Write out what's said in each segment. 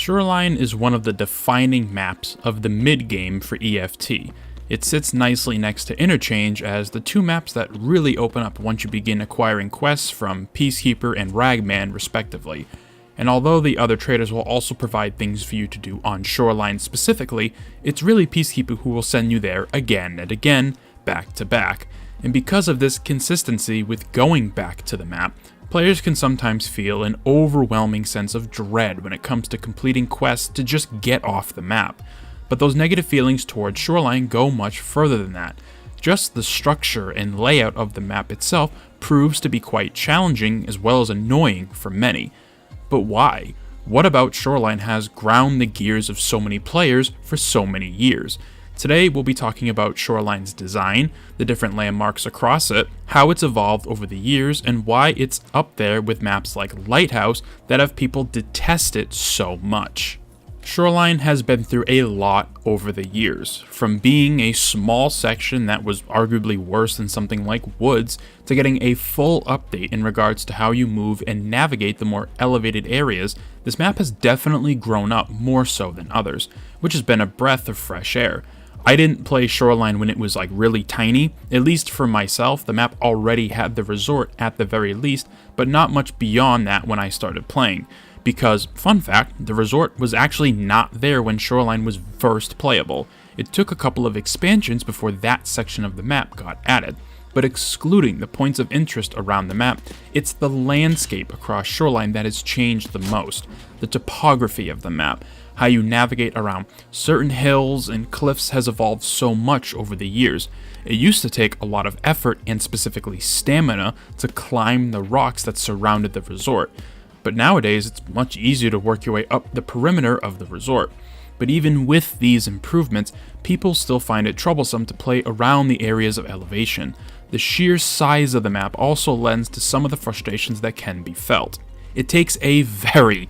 Shoreline is one of the defining maps of the mid-game for EFT. It sits nicely next to Interchange as the two maps that really open up once you begin acquiring quests from Peacekeeper and Ragman respectively. And although the other traders will also provide things for you to do on Shoreline specifically, it's really Peacekeeper who will send you there again and again, back to back. And because of this consistency with going back to the map, players can sometimes feel an overwhelming sense of dread when it comes to completing quests to just get off the map. But those negative feelings towards Shoreline go much further than that. Just the structure and layout of the map itself proves to be quite challenging as well as annoying for many. But why? What about Shoreline has ground the gears of so many players for so many years? Today we'll be talking about Shoreline's design, the different landmarks across it, how it's evolved over the years, and why it's up there with maps like Lighthouse that have people detest it so much. Shoreline has been through a lot over the years, from being a small section that was arguably worse than something like Woods, to getting a full update in regards to how you move and navigate the more elevated areas. This map has definitely grown up more so than others, which has been a breath of fresh air. I didn't play Shoreline when it was really tiny. At least for myself, the map already had the resort at the very least, but not much beyond that when I started playing. Because, fun fact, the resort was actually not there when Shoreline was first playable. It took a couple of expansions before that section of the map got added. But excluding the points of interest around the map, it's the landscape across Shoreline that has changed the most. The topography of the map, how you navigate around certain hills and cliffs has evolved so much over the years. It used to take a lot of effort and specifically stamina to climb the rocks that surrounded the resort. But nowadays, it's much easier to work your way up the perimeter of the resort. But even with these improvements, people still find it troublesome to play around the areas of elevation. The sheer size of the map also lends to some of the frustrations that can be felt. It takes a very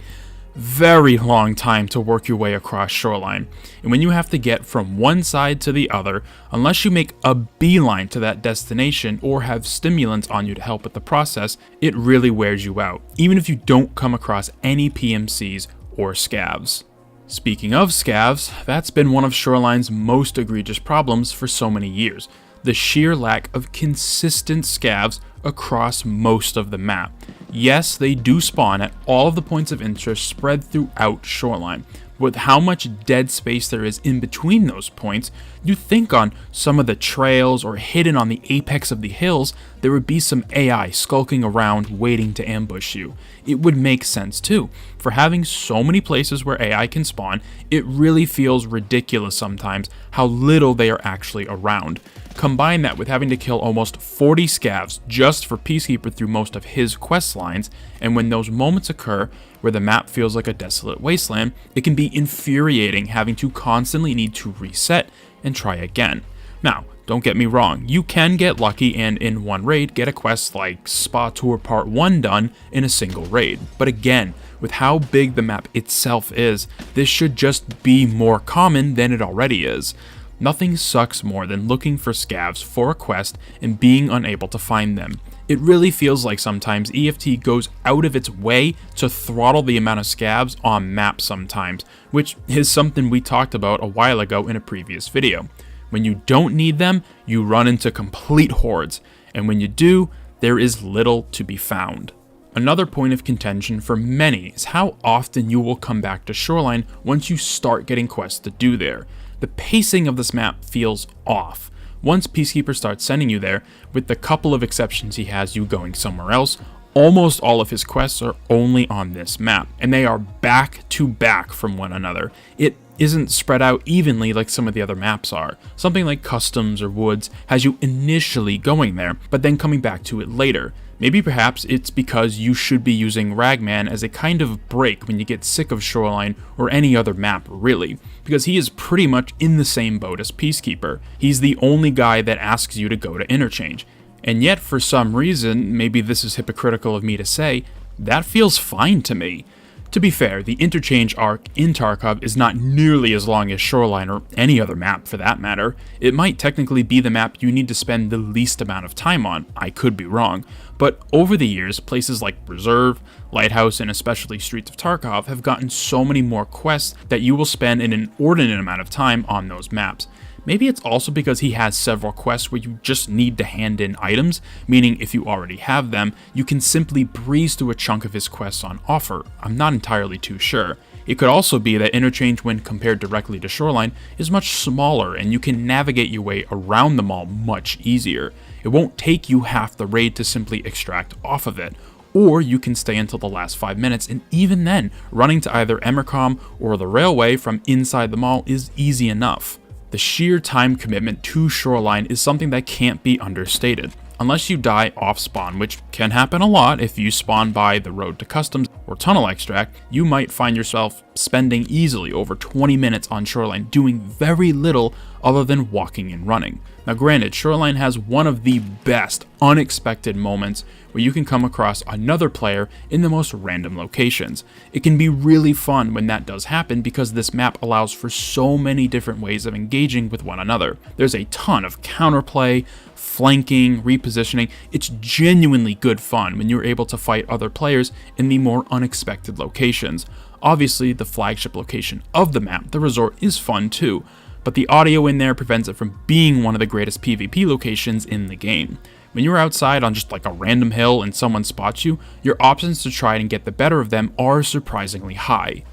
long time to work your way across Shoreline, and when you have to get from one side to the other, unless you make a beeline to that destination or have stimulants on you to help with the process, it really wears you out, even if you don't come across any PMCs or scavs. Speaking of scavs, that's been one of Shoreline's most egregious problems for so many years. The sheer lack of consistent scavs across most of the map. Yes, they do spawn at all of the points of interest spread throughout Shoreline. With how much dead space there is in between those points, you think on some of the trails or hidden on the apex of the hills, there would be some AI skulking around waiting to ambush you. It would make sense too. For having so many places where AI can spawn, it really feels ridiculous sometimes how little they are actually around. Combine that with having to kill almost 40 scavs just for Peacekeeper through most of his quest lines, and when those moments occur where the map feels like a desolate wasteland, it can be infuriating having to constantly need to reset and try again. Now, don't get me wrong, you can get lucky and in one raid get a quest like Spa Tour Part 1 done in a single raid. But again, with how big the map itself is, this should just be more common than it already is. Nothing sucks more than looking for scavs for a quest and being unable to find them. It really feels like sometimes EFT goes out of its way to throttle the amount of scavs on map sometimes, which is something we talked about a while ago in a previous video. When you don't need them, you run into complete hordes, and when you do, there is little to be found. Another point of contention for many is how often you will come back to Shoreline once you start getting quests to do there. The pacing of this map feels off. Once Peacekeeper starts sending you there, with the couple of exceptions he has you going somewhere else, almost all of his quests are only on this map, and they are back to back from one another. It isn't spread out evenly like some of the other maps are. Something like Customs or Woods has you initially going there, but then coming back to it later. Maybe perhaps it's because you should be using Ragman as a kind of break when you get sick of Shoreline or any other map really, because he is pretty much in the same boat as Peacekeeper. He's the only guy that asks you to go to Interchange. And yet for some reason, maybe this is hypocritical of me to say, that feels fine to me. To be fair, the Interchange arc in Tarkov is not nearly as long as Shoreline or any other map for that matter. It might technically be the map you need to spend the least amount of time on, I could be wrong, But over the years, places like Reserve, Lighthouse, and especially Streets of Tarkov have gotten so many more quests that you will spend an inordinate amount of time on those maps. Maybe it's also because he has several quests where you just need to hand in items, meaning if you already have them, you can simply breeze through a chunk of his quests on offer. I'm not entirely too sure. It could also be that Interchange, when compared directly to Shoreline, is much smaller and you can navigate your way around the mall much easier. It won't take you half the raid to simply extract off of it. Or you can stay until the last 5 minutes, and even then, running to either Emercom or the railway from inside the mall is easy enough. The sheer time commitment to Shoreline is something that can't be understated. Unless you die off spawn, which can happen a lot if you spawn by the road to customs or tunnel extract, you might find yourself spending easily over 20 minutes on Shoreline doing very little other than walking and running. Now granted, Shoreline has one of the best unexpected moments where you can come across another player in the most random locations. It can be really fun when that does happen because this map allows for so many different ways of engaging with one another. There's a ton of counterplay, flanking, repositioning. It's genuinely good fun when you're able to fight other players in the more unexpected locations. Obviously, the flagship location of the map, the resort, is fun too, but the audio in there prevents it from being one of the greatest PvP locations in the game. When you're outside on just like a random hill and someone spots you, your options to try and get the better of them are surprisingly high.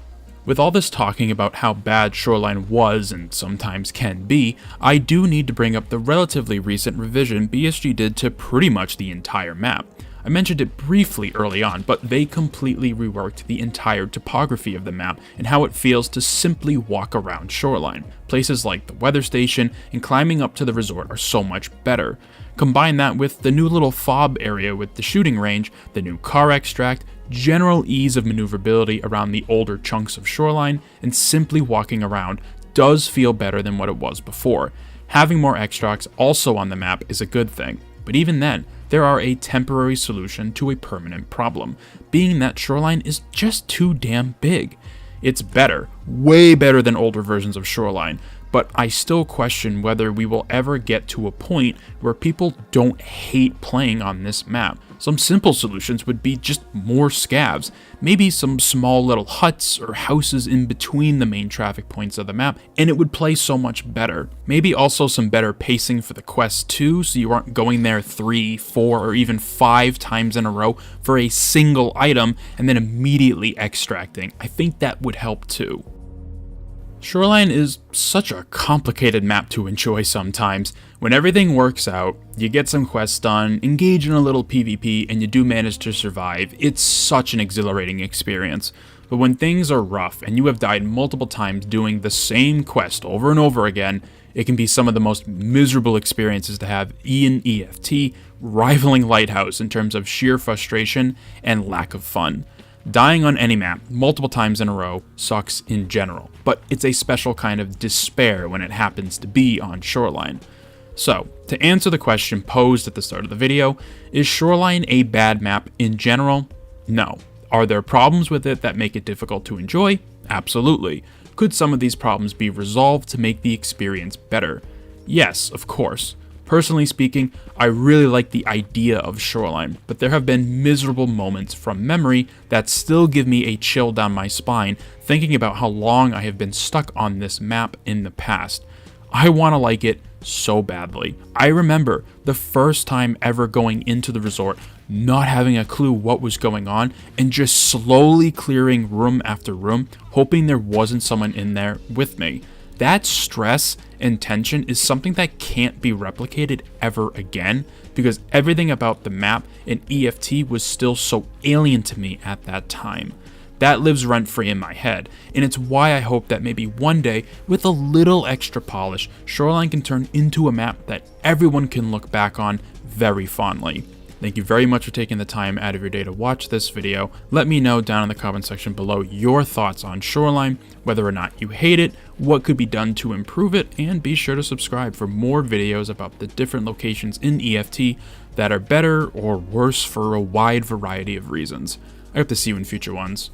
With all this talking about how bad Shoreline was and sometimes can be, I do need to bring up the relatively recent revision BSG did to pretty much the entire map. I mentioned it briefly early on, but they completely reworked the entire topography of the map and how it feels to simply walk around Shoreline. Places like the weather station and climbing up to the resort are so much better. Combine that with the new little fob area with the shooting range, the new car extract, general ease of maneuverability around the older chunks of Shoreline, and simply walking around does feel better than what it was before. Having more extracts also on the map is a good thing, but even then, there are a temporary solution to a permanent problem, being that Shoreline is just too damn big. It's better, way better than older versions of Shoreline, but I still question whether we will ever get to a point where people don't hate playing on this map. Some simple solutions would be just more scavs, maybe some small little huts or houses in between the main traffic points of the map, and it would play so much better. Maybe also some better pacing for the quests too, so you aren't going there 3, 4, or even 5 times in a row for a single item and then immediately extracting. I think that would help too. Shoreline is such a complicated map to enjoy sometimes. When everything works out, you get some quests done, engage in a little PvP, and you do manage to survive, it's such an exhilarating experience. But when things are rough and you have died multiple times doing the same quest over and over again, it can be some of the most miserable experiences to have in EFT, rivaling Lighthouse in terms of sheer frustration and lack of fun. Dying on any map multiple times in a row sucks in general, but it's a special kind of despair when it happens to be on Shoreline. So, to answer the question posed at the start of the video, is Shoreline a bad map in general? No. Are there problems with it that make it difficult to enjoy? Absolutely. Could some of these problems be resolved to make the experience better? Yes, of course. Personally speaking, I really like the idea of Shoreline, but there have been miserable moments from memory that still give me a chill down my spine thinking about how long I have been stuck on this map in the past. I want to like it so badly. I remember the first time ever going into the resort, not having a clue what was going on, and just slowly clearing room after room, hoping there wasn't someone in there with me. That stress and tension is something that can't be replicated ever again, because everything about the map and EFT was still so alien to me at that time. That lives rent-free in my head, and it's why I hope that maybe one day, with a little extra polish, Shoreline can turn into a map that everyone can look back on very fondly. Thank you very much for taking the time out of your day to watch this video. Let me know down in the comment section below your thoughts on Shoreline, whether or not you hate it, what could be done to improve it, and be sure to subscribe for more videos about the different locations in EFT that are better or worse for a wide variety of reasons. I hope to see you in future ones.